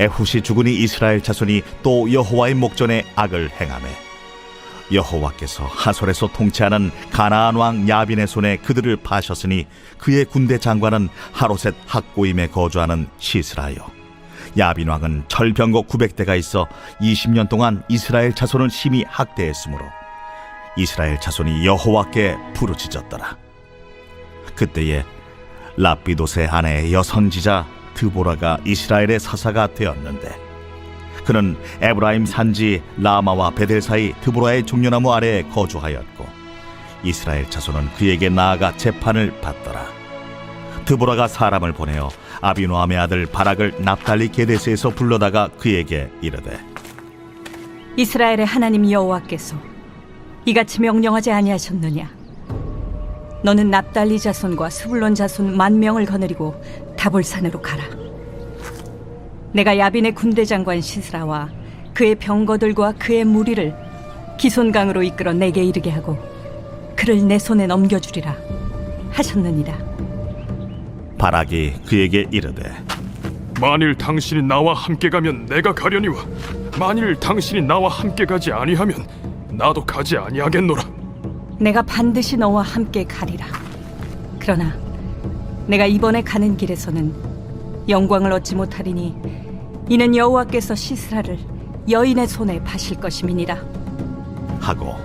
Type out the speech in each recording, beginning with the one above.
에훗이 죽으니 이스라엘 자손이 또 여호와의 목전에 악을 행하매 여호와께서 하솔에서 통치하는 가나안 왕 야빈의 손에 그들을 파셨으니 그의 군대 장관은 하로셋 학고임에 거주하는 시스라요. 야빈 왕은 철병거 900대가 있어 20년 동안 이스라엘 자손을 심히 학대했으므로 이스라엘 자손이 여호와께 부르짖었더라. 그때에 랍비돗의 아내 여선지자 드보라가 이스라엘의 사사가 되었는데 그는 에브라임 산지 라마와 베델 사이 드보라의 종려나무 아래에 거주하였고 이스라엘 자손은 그에게 나아가 재판을 받더라. 드보라가 사람을 보내어 아비노함의 아들 바락을 납달리 게데스에서 불러다가 그에게 이르되 이스라엘의 하나님 여호와께서 이같이 명령하지 아니하셨느냐? 너는 납달리 자손과 스불론 자손 10,000명을 거느리고 다볼산으로 가라. 내가 야빈의 군대 장관 시스라와 그의 병거들과 그의 무리를 기손강으로 이끌어 내게 이르게 하고 그를 내 손에 넘겨주리라 하셨느니라. 바락이 그에게 이르되 만일 당신이 나와 함께 가면 내가 가려니와 만일 당신이 나와 함께 가지 아니하면 나도 가지 아니하겠노라. 내가 반드시 너와 함께 가리라. 그러나 내가 이번에 가는 길에서는 영광을 얻지 못하리니 이는 여호와께서 시스라를 여인의 손에 파실 것임이니라 하고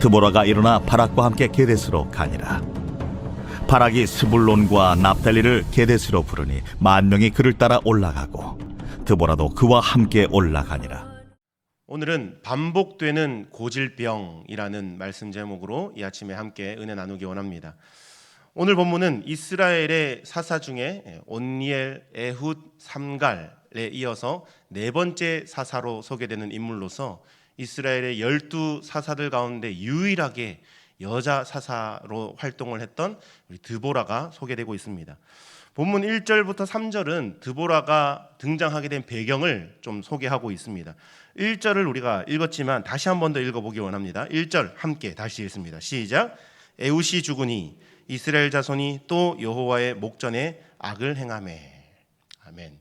드보라가 일어나 바락과 함께 게데스로 가니라. 바락이 스불론과 납달리를 게데스로 부르니 10,000명이 그를 따라 올라가고 드보라도 그와 함께 올라가니라. 오늘은 반복되는 고질병이라는 말씀 제목으로 이 아침에 함께 은혜 나누기 원합니다. 오늘 본문은 이스라엘의 사사 중에 온니엘, 에훗, 삼갈에 이어서 네 번째 사사로 소개되는 인물로서 이스라엘의 12사사들 가운데 유일하게 여자 사사로 활동을 했던 우리 드보라가 소개되고 있습니다. 본문 1절부터 3절은 드보라가 등장하게 된 배경을 좀 소개하고 있습니다. 1절을 우리가 읽었지만 다시 한 번 더 읽어보기 원합니다. 1절 함께 다시 읽습니다. 시작. 에훗이 죽으니 이스라엘 자손이 또 여호와의 목전에 악을 행하매. 아멘.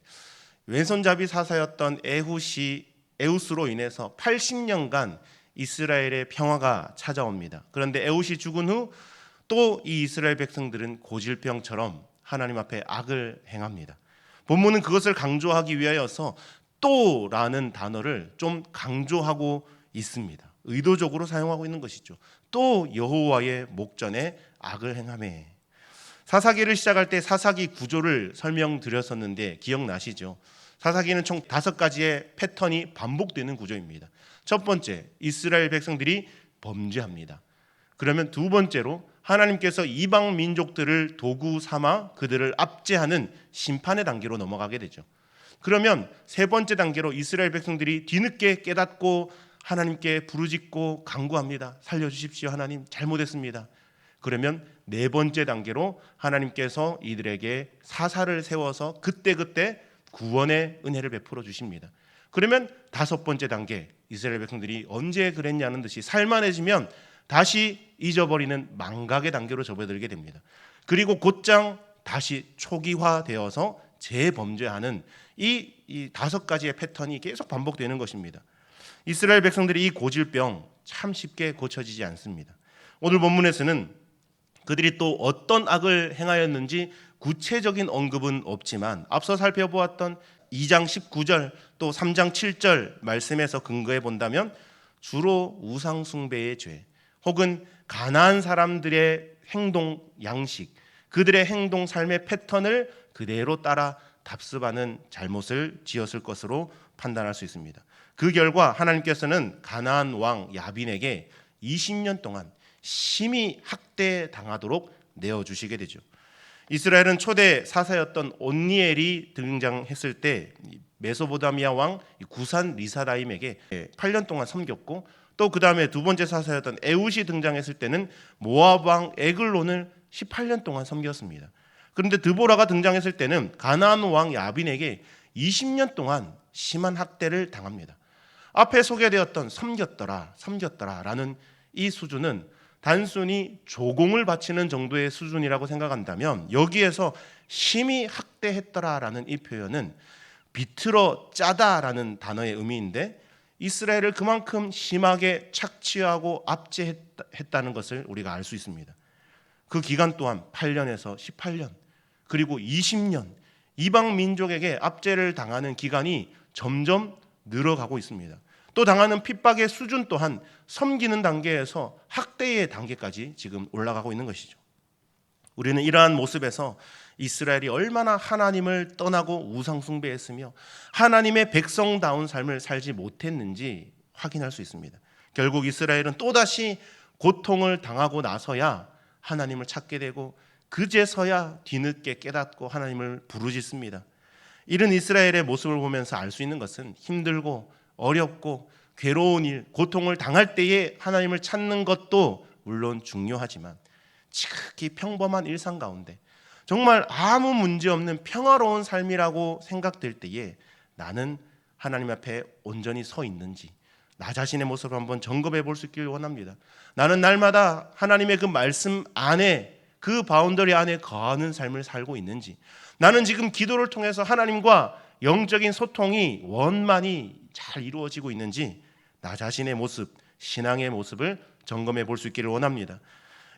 왼손잡이 사사였던 에훗으로 인해서 80년간 이스라엘의 평화가 찾아옵니다. 그런데 에훗이 죽은 후 또 이 이스라엘 백성들은 고질병처럼 하나님 앞에 악을 행합니다. 본문은 그것을 강조하기 위하여서 또라는 단어를 좀 강조하고 있습니다. 의도적으로 사용하고 있는 것이죠. 또 여호와의 목전에 악을 행하매. 사사기를 시작할 때 사사기 구조를 설명드렸었는데 기억나시죠? 사사기는 총 5가지의 패턴이 반복되는 구조입니다. 첫 번째, 이스라엘 백성들이 범죄합니다. 그러면 두 번째로 하나님께서 이방 민족들을 도구 삼아 그들을 압제하는 심판의 단계로 넘어가게 되죠. 그러면 세 번째 단계로 이스라엘 백성들이 뒤늦게 깨닫고 하나님께 부르짖고 간구합니다. 살려주십시오 하나님, 잘못했습니다. 그러면 네 번째 단계로 하나님께서 이들에게 사사를 세워서 그때그때 구원의 은혜를 베풀어 주십니다. 그러면 다섯 번째 단계, 이스라엘 백성들이 언제 그랬냐는 듯이 살만해지면 다시 잊어버리는 망각의 단계로 접어들게 됩니다. 그리고 곧장 다시 초기화되어서 재범죄하는 이 5가지의 패턴이 계속 반복되는 것입니다. 이스라엘 백성들이 이 고질병 참 쉽게 고쳐지지 않습니다. 오늘 본문에서는 그들이 또 어떤 악을 행하였는지 구체적인 언급은 없지만 앞서 살펴보았던 2장 19절 또 3장 7절 말씀에서 근거해 본다면 주로 우상 숭배의 죄 혹은 가나안 사람들의 행동 양식, 그들의 행동 삶의 패턴을 그대로 따라 답습하는 잘못을 지었을 것으로 판단할 수 있습니다. 그 결과 하나님께서는 가나안 왕 야빈에게 20년 동안 심히 학대당하도록 내어주시게 되죠. 이스라엘은 초대 사사였던 온니엘이 등장했을 때 메소포타미아 왕 구산 리사다임에게 8년 동안 섬겼고 또 그 다음에 두 번째 사사였던 에훗이 등장했을 때는 모압 왕 에글론을 18년 동안 섬겼습니다. 그런데 드보라가 등장했을 때는 가나안 왕 야빈에게 20년 동안 심한 학대를 당합니다. 앞에 소개되었던 섬겼더라라는 이 수준은 단순히 조공을 바치는 정도의 수준이라고 생각한다면 여기에서 심히 학대했더라라는 이 표현은 비틀어 짜다라는 단어의 의미인데 이스라엘을 그만큼 심하게 착취하고 압제했다는 것을 우리가 알 수 있습니다. 그 기간 또한 8년에서 18년 그리고 20년 이방 민족에게 압제를 당하는 기간이 점점 늘어가고 있습니다. 또 당하는 핍박의 수준 또한 섬기는 단계에서 학대의 단계까지 지금 올라가고 있는 것이죠. 우리는 이러한 모습에서 이스라엘이 얼마나 하나님을 떠나고 우상 숭배했으며 하나님의 백성다운 삶을 살지 못했는지 확인할 수 있습니다. 결국 이스라엘은 또다시 고통을 당하고 나서야 하나님을 찾게 되고 그제서야 뒤늦게 깨닫고 하나님을 부르짖습니다. 이런 이스라엘의 모습을 보면서 알 수 있는 것은 힘들고 어렵고 괴로운 일, 고통을 당할 때에 하나님을 찾는 것도 물론 중요하지만 지극히 평범한 일상 가운데 정말 아무 문제 없는 평화로운 삶이라고 생각될 때에 나는 하나님 앞에 온전히 서 있는지 나 자신의 모습을 한번 점검해 볼 수 있기를 원합니다. 나는 날마다 하나님의 그 말씀 안에 그 바운더리 안에 거하는 삶을 살고 있는지, 나는 지금 기도를 통해서 하나님과 영적인 소통이 원만히 잘 이루어지고 있는지 나 자신의 모습, 신앙의 모습을 점검해 볼 수 있기를 원합니다.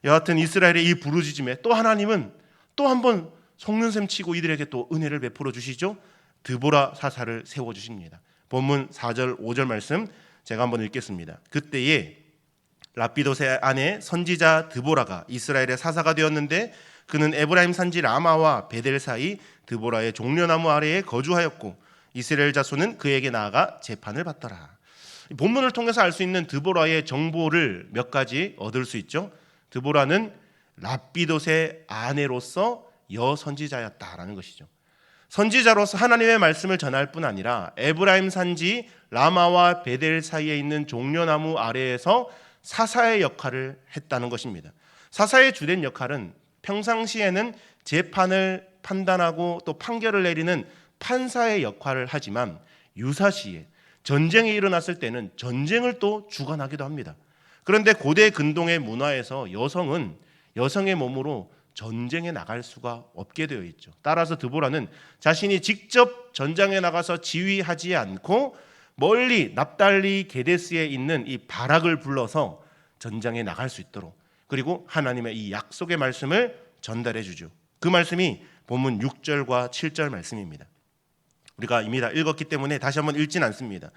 여하튼 이스라엘의 이 부르짖음에 또 하나님은 또 한번 속는 셈 치고 이들에게 또 은혜를 베풀어 주시죠. 드보라 사사를 세워 주십니다. 본문 4절 5절 말씀 제가 한번 읽겠습니다. 그때에 라피도세 아내 선지자 드보라가 이스라엘의 사사가 되었는데 그는 에브라임 산지 라마와 베델 사이 드보라의 종려나무 아래에 거주하였고 이스라엘 자손은 그에게 나아가 재판을 받더라. 본문을 통해서 알 수 있는 드보라의 정보를 몇 가지 얻을 수 있죠. 드보라는 라피도세 아내로서 여선지자였다라는 것이죠. 선지자로서 하나님의 말씀을 전할 뿐 아니라 에브라임 산지 라마와 베델 사이에 있는 종려나무 아래에서 사사의 역할을 했다는 것입니다. 사사의 주된 역할은 평상시에는 재판을 판단하고 또 판결을 내리는 판사의 역할을 하지만 유사시에 전쟁이 일어났을 때는 전쟁을 또 주관하기도 합니다. 그런데 고대 근동의 문화에서 여성은 여성의 몸으로 전쟁에 나갈 수가 없게 되어 있죠. 따라서 드보라는 자신이 직접 전장에 나가서 지휘하지 않고 멀리 납달리 게데스에 있는 이 바락을 불러서 전장에 나갈 수 있도록, 그리고 하나님의 이 약속의 말씀을 전달해 주죠. 그 말씀이 본문 6절과 7절 말씀입니다. 우리가 이미 다 읽었기 때문에 다시 한번 읽진 않습니다.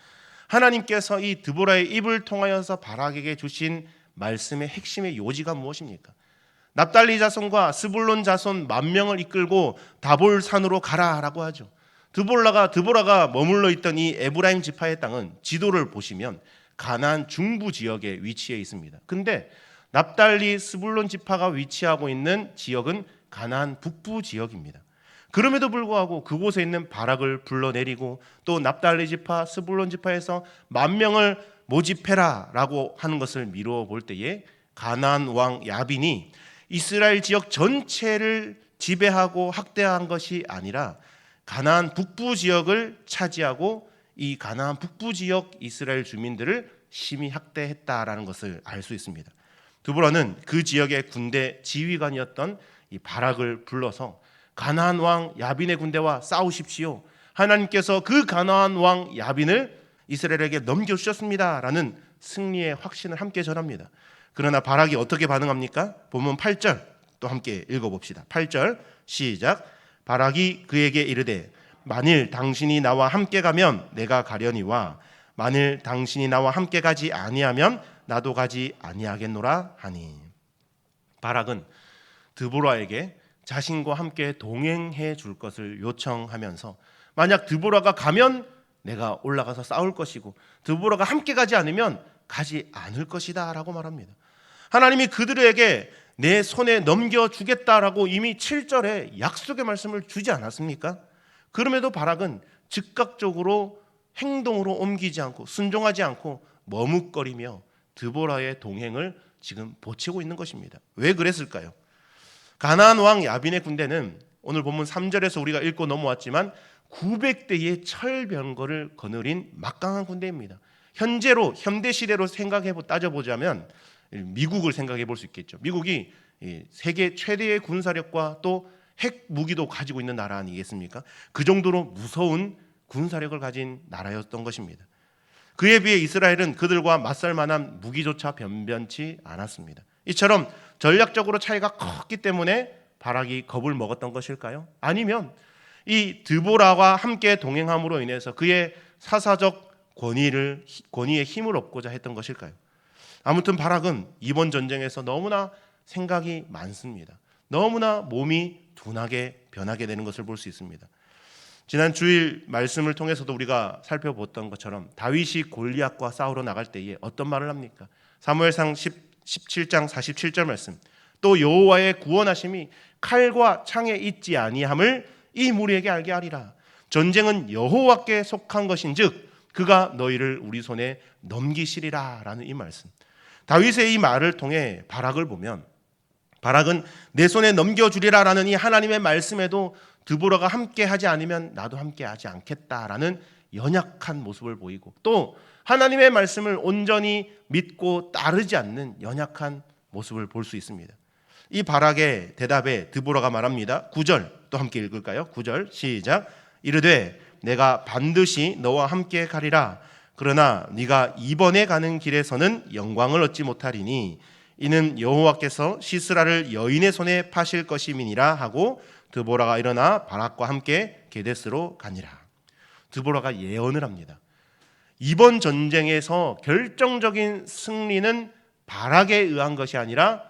하나님께서 이 드보라의 입을 통하여서 바락에게 주신 말씀의 핵심의 요지가 무엇입니까? 납달리 자손과 스불론 자손 10,000명을 이끌고 다볼 산으로 가라라고 하죠. 드보라가 머물러 있던 이 에브라임 지파의 땅은 지도를 보시면 가나안 중부 지역에 위치해 있습니다. 근데 납달리 스불론 지파가 위치하고 있는 지역은 가나안 북부 지역입니다. 그럼에도 불구하고 그곳에 있는 바락을 불러내리고 또 납달리 지파, 스불론 지파에서 10,000명을 모집해라라고 하는 것을 미루어 볼 때에 가나안 왕 야빈이 이스라엘 지역 전체를 지배하고 학대한 것이 아니라 가나안 북부 지역을 차지하고 이 가나안 북부 지역 이스라엘 주민들을 심히 학대했다라는 것을 알 수 있습니다. 드보라는 그 지역의 군대 지휘관이었던 이 바락을 불러서 가나안 왕 야빈의 군대와 싸우십시오. 하나님께서 그 가나안 왕 야빈을 이스라엘에게 넘겨주셨습니다라는 승리의 확신을 함께 전합니다. 그러나 바락이 어떻게 반응합니까? 본문 8절 또 함께 읽어봅시다. 8절 시작. 바락이 그에게 이르되 만일 당신이 나와 함께 가면 내가 가려니와 만일 당신이 나와 함께 가지 아니하면 나도 가지 아니하겠노라 하니. 바락은 드보라에게 자신과 함께 동행해 줄 것을 요청하면서 만약 드보라가 가면 내가 올라가서 싸울 것이고 드보라가 함께 가지 않으면 가지 않을 것이다 라고 말합니다. 하나님이 그들에게 내 손에 넘겨주겠다라고 이미 7절에 약속의 말씀을 주지 않았습니까? 그럼에도 바락은 즉각적으로 행동으로 옮기지 않고 순종하지 않고 머뭇거리며 드보라의 동행을 지금 보채고 있는 것입니다. 왜 그랬을까요? 가나안 왕 야빈의 군대는 오늘 본문 3절에서 우리가 읽고 넘어왔지만 900대의 철병거를 거느린 막강한 군대입니다. 현대 시대로 따져보자면 미국을 생각해 볼 수 있겠죠. 미국이 세계 최대의 군사력과 또 핵 무기도 가지고 있는 나라 아니겠습니까? 그 정도로 무서운 군사력을 가진 나라였던 것입니다. 그에 비해 이스라엘은 그들과 맞설 만한 무기조차 변변치 않았습니다. 이처럼 전략적으로 차이가 컸기 때문에 바락이 겁을 먹었던 것일까요? 아니면 이 드보라와 함께 동행함으로 인해서 그의 사사적 권위에 힘을 얻고자 했던 것일까요? 아무튼 바락은 이번 전쟁에서 너무나 생각이 많습니다. 너무나 몸이 둔하게 변하게 되는 것을 볼 수 있습니다. 지난 주일 말씀을 통해서도 우리가 살펴봤던 것처럼 다윗이 골리앗과 싸우러 나갈 때에 어떤 말을 합니까? 사무엘상 17장 47절 말씀. 또 여호와의 구원하심이 칼과 창에 있지 아니함을 이 무리에게 알게 하리라. 전쟁은 여호와께 속한 것인즉 그가 너희를 우리 손에 넘기시리라 라는 이 말씀. 다윗의 이 말을 통해 바락을 보면 바락은 내 손에 넘겨주리라 라는 이 하나님의 말씀에도 드보라가 함께 하지 않으면 나도 함께 하지 않겠다라는 연약한 모습을 보이고 또 하나님의 말씀을 온전히 믿고 따르지 않는 연약한 모습을 볼 수 있습니다. 이 바락의 대답에 드보라가 말합니다. 9절 또 함께 읽을까요? 9절 시작. 이르되 내가 반드시 너와 함께 가리라. 그러나 네가 이번에 가는 길에서는 영광을 얻지 못하리니 이는 여호와께서 시스라를 여인의 손에 파실 것임이니라 하고 드보라가 일어나 바락과 함께 게데스로 가니라. 드보라가 예언을 합니다. 이번 전쟁에서 결정적인 승리는 바락에 의한 것이 아니라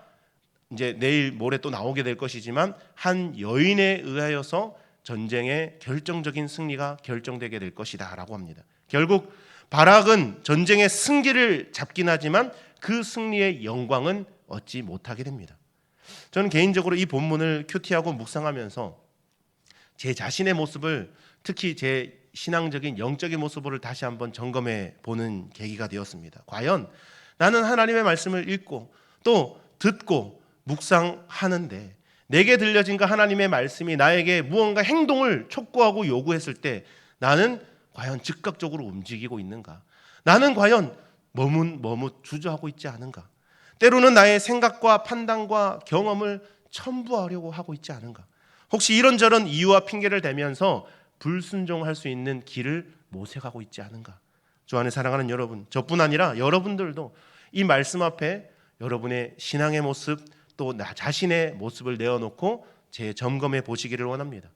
이제 내일 모레 또 나오게 될 것이지만 한 여인에 의하여서 전쟁의 결정적인 승리가 결정되게 될 것이다 라고 합니다. 결국 바락은 전쟁의 승기를 잡긴 하지만 그 승리의 영광은 얻지 못하게 됩니다. 저는 개인적으로 이 본문을 큐티하고 묵상하면서 제 자신의 모습을 특히 제 신앙적인 영적인 모습을 다시 한번 점검해 보는 계기가 되었습니다. 과연 나는 하나님의 말씀을 읽고 또 듣고 묵상하는데 내게 들려진 그 하나님의 말씀이 나에게 무언가 행동을 촉구하고 요구했을 때 나는 과연 즉각적으로 움직이고 있는가? 나는 과연 머뭇 주저하고 있지 않은가? 때로는 나의 생각과 판단과 경험을 첨부하려고 하고 있지 않은가? 혹시 이런저런 이유와 핑계를 대면서 불순종할 수 있는 길을 모색하고 있지 않은가? 주 안에 사랑하는 여러분, 저뿐 아니라 여러분들도 이 말씀 앞에 여러분의 신앙의 모습 또 나 자신의 모습을 내어놓고 재점검해 보시기를 원합니다.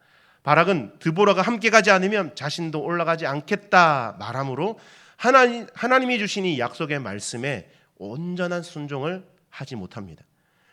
바락은 드보라가 함께 가지 않으면 자신도 올라가지 않겠다 말함으로 하나님이 주신 이 약속의 말씀에 온전한 순종을 하지 못합니다.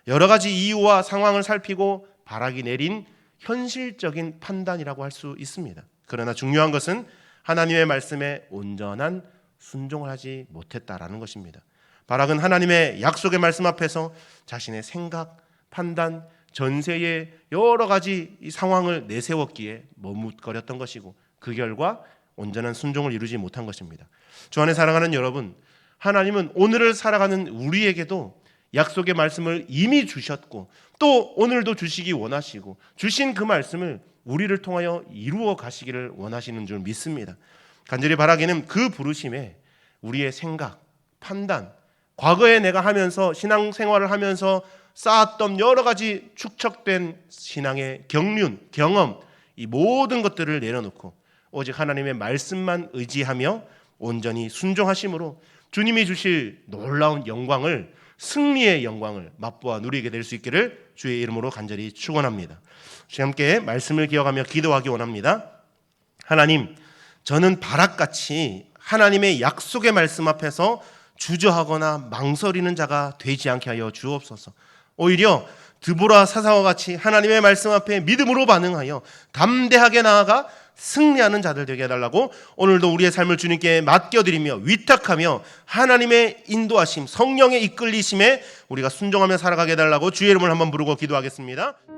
여러 가지 이유와 상황을 살피고 바락이 내린 현실적인 판단이라고 할 수 있습니다. 그러나 중요한 것은 하나님의 말씀에 온전한 순종을 하지 못했다라는 것입니다. 바락은 하나님의 약속의 말씀 앞에서 자신의 생각, 판단, 전세의 여러 가지 이 상황을 내세웠기에 머뭇거렸던 것이고 그 결과 온전한 순종을 이루지 못한 것입니다. 주 안에 사랑하는 여러분, 하나님은 오늘을 살아가는 우리에게도 약속의 말씀을 이미 주셨고 또 오늘도 주시기 원하시고 주신 그 말씀을 우리를 통하여 이루어 가시기를 원하시는 줄 믿습니다. 간절히 바라기는 그 부르심에 우리의 생각, 판단, 과거에 내가 하면서 신앙생활을 하면서 쌓았던 여러 가지 축적된 신앙의 경륜, 경험 이 모든 것들을 내려놓고 오직 하나님의 말씀만 의지하며 온전히 순종하심으로 주님이 주실 놀라운 영광을 승리의 영광을 맛보아 누리게 될 수 있기를 주의 이름으로 간절히 축원합니다. 함께 말씀을 기억하며 기도하기 원합니다. 하나님, 저는 바락같이 하나님의 약속의 말씀 앞에서 주저하거나 망설이는 자가 되지 않게 하여 주옵소서. 오히려 드보라 사사와 같이 하나님의 말씀 앞에 믿음으로 반응하여 담대하게 나아가 승리하는 자들 되게 해달라고 오늘도 우리의 삶을 주님께 맡겨드리며 위탁하며 하나님의 인도하심, 성령의 이끌리심에 우리가 순종하며 살아가게 해달라고 주의 이름을 한번 부르고 기도하겠습니다.